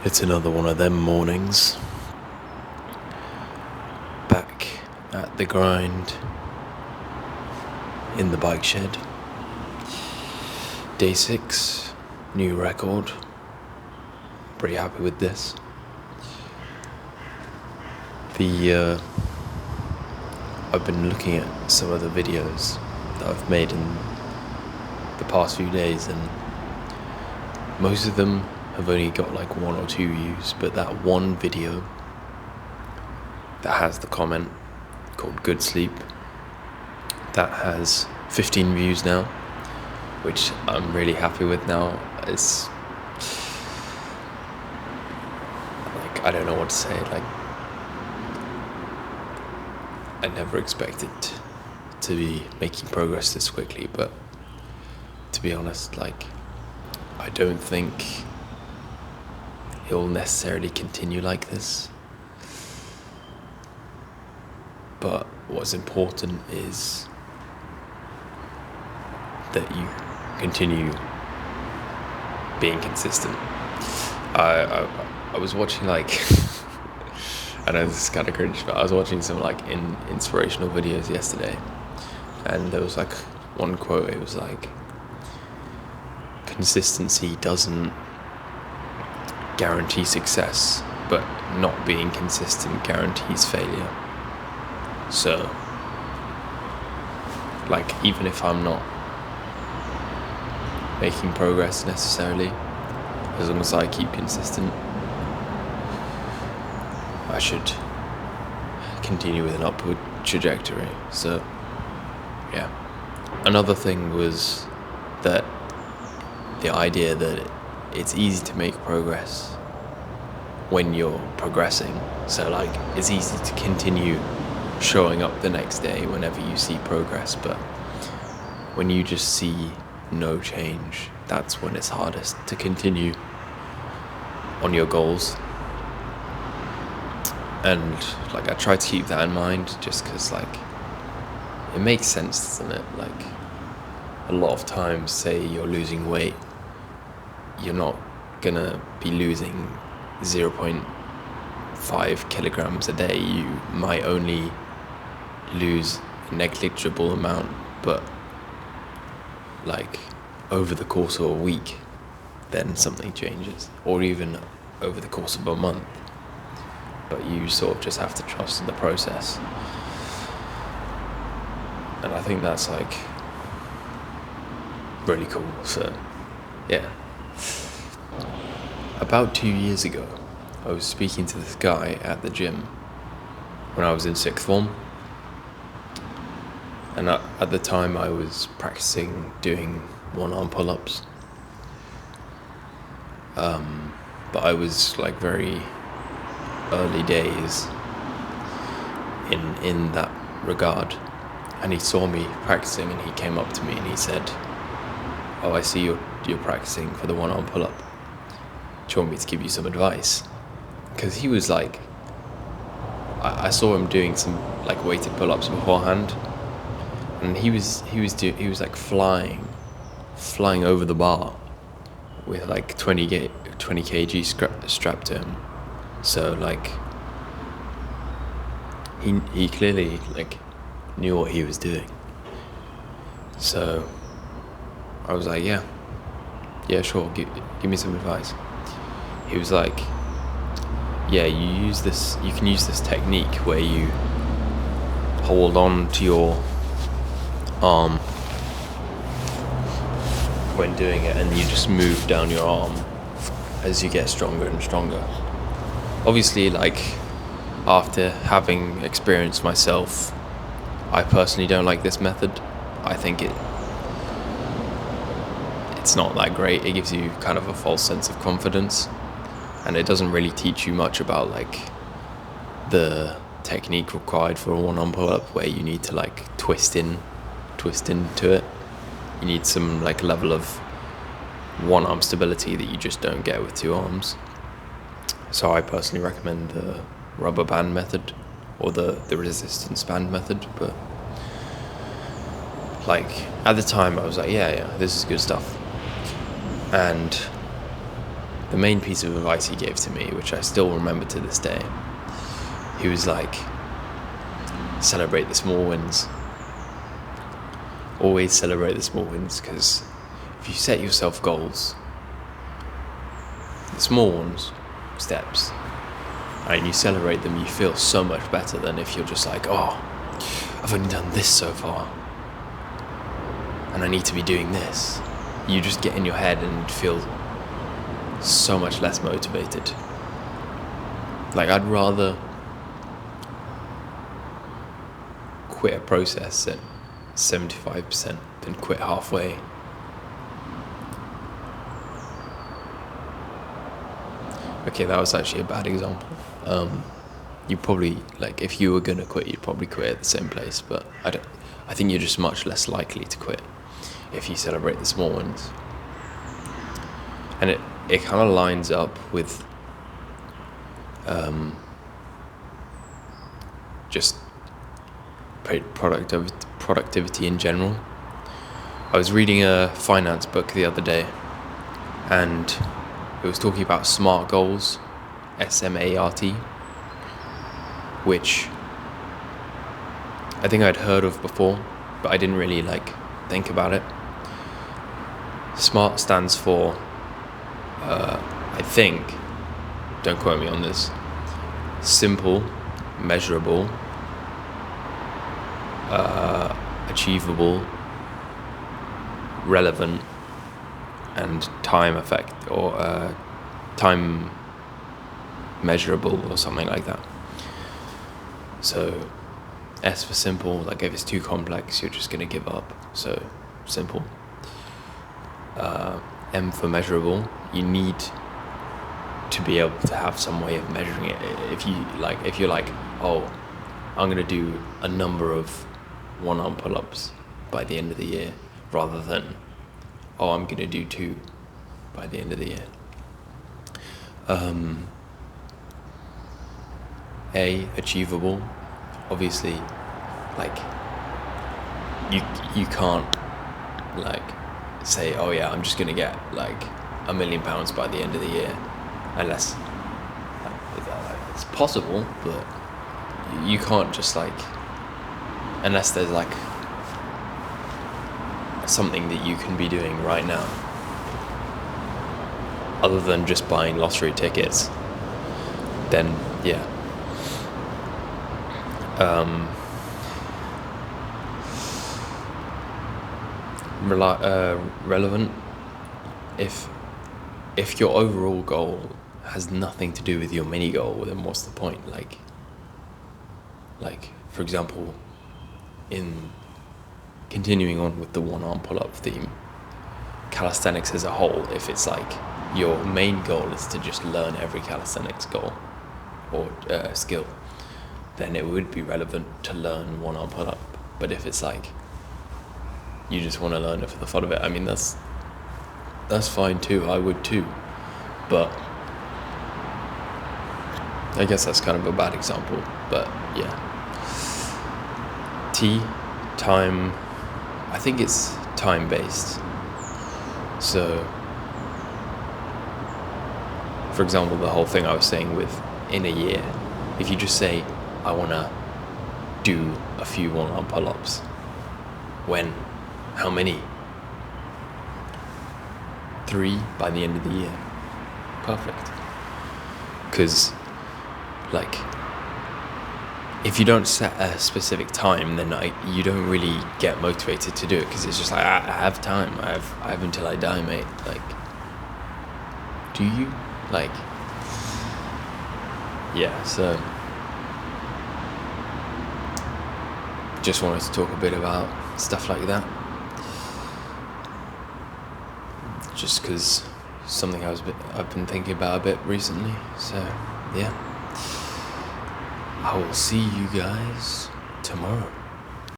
It's another one of them mornings. Back at the grind in the bike shed. Day 6, new record. Pretty happy with this. I've been looking at some of the videos that I've made in the past few days, and most of them have only got like 1 or 2 views, but that one video that has the comment called Good Sleep, that has 15 views now, which I'm really happy with now. It's like, I don't know what to say, like, I never expected to be making progress this quickly, but to be honest, like, I don't think it'll necessarily continue like this. But what's important is that you continue being consistent. I was watching, like, I know this is kind of cringe, but I was watching some like inspirational videos yesterday, and there was like one quote. It was like, consistency doesn't guarantee success, but not being consistent guarantees failure. So, like, even if I'm not making progress necessarily, as long as I keep consistent, I should continue with an upward trajectory. So, yeah. Another thing was that the idea that it's easy to make progress when you're progressing. So, like, it's easy to continue showing up the next day whenever you see progress, but when you just see no change, that's when it's hardest to continue on your goals. And like, I try to keep that in mind, just because, like, it makes sense, doesn't it? Like, a lot of times, say you're losing weight, you're not gonna be losing 0.5 kilograms a day. You might only lose a negligible amount, but like over the course of a week, then something changes, or even over the course of a month. But you sort of just have to trust in the process. And I think that's like really cool. So yeah. About 2 years ago, I was speaking to this guy at the gym when I was in 6th form. And at the time I was practicing doing one-arm pull-ups. But I was like very early days in that regard, and he saw me practicing, and he came up to me and he said, "Oh, I see you're practicing for the one-arm pull-up. Do you want me to give you some advice?" Because he was like, I saw him doing some like weighted pull-ups beforehand, and he was like flying over the bar with like 20 kg strapped to him. So like, he clearly like knew what he was doing. So I was like, yeah, sure, give me some advice. He was like, yeah, you can use this technique where you hold on to your arm when doing it, and you just move down your arm as you get stronger and stronger. Obviously, like, after having experienced myself, I personally don't like this method. I think it's not that great. It gives you kind of a false sense of confidence, and it doesn't really teach you much about like the technique required for a one-arm pull-up, where you need to like twist into it. You need some like level of one-arm stability that you just don't get with 2 arms. So I personally recommend the rubber band method, or the resistance band method. But like, at the time I was like, yeah, this is good stuff. And the main piece of advice he gave to me, which I still remember to this day, he was like, celebrate the small wins. Always celebrate the small wins, because if you set yourself goals, the small ones, steps, and you celebrate them, you feel so much better than if you're just like, oh, I've only done this so far, and I need to be doing this. You just get in your head and feel so much less motivated. Like, I'd rather quit a process at 75% than quit halfway. Okay, that was actually a bad example. You probably, like, if you were gonna quit, you'd probably quit at the same place, but I think you're just much less likely to quit if you celebrate the small wins. And it kind of lines up with just productivity in general. I was reading a finance book the other day, and it was talking about SMART goals, SMART, which I think I'd heard of before, but I didn't really think about it. SMART stands for, I think, don't quote me on this, simple, measurable, achievable, relevant, and time measurable, or something like that. So S for simple, like if it's too complex, you're just gonna give up. So simple. M for measurable, you need to be able to have some way of measuring it. If you're like, oh, I'm gonna do a number of one-arm pull-ups by the end of the year, rather than, oh, I'm gonna do 2 by the end of the year. A, achievable. Obviously, you can't say, oh yeah, I'm just gonna get £1 million by the end of the year, unless it's possible, but you can't just unless there's something that you can be doing right now other than just buying lottery tickets, then yeah. Relevant. If your overall goal has nothing to do with your mini goal, then what's the point? For example, in continuing on with the one-arm pull-up theme, calisthenics as a whole, if it's your main goal is to just learn every calisthenics goal or skill, then it would be relevant to learn one-arm pull-up. But if it's you just want to learn it for the fun of it, I mean, that's fine too. I would too, but I guess that's kind of a bad example. But yeah. T, time. I think it's time based. So, for example, the whole thing I was saying with in a year, if you just say, I want to do a few one-arm pull-ups, when? How many? 3 by the end of the year. Perfect. Because, if you don't set a specific time, then you don't really get motivated to do it, because it's just I have time. I have until I die, mate. Do you? Yeah, so just wanted to talk a bit about stuff like that. Just because something I've been thinking about a bit recently. So, yeah. I will see you guys tomorrow.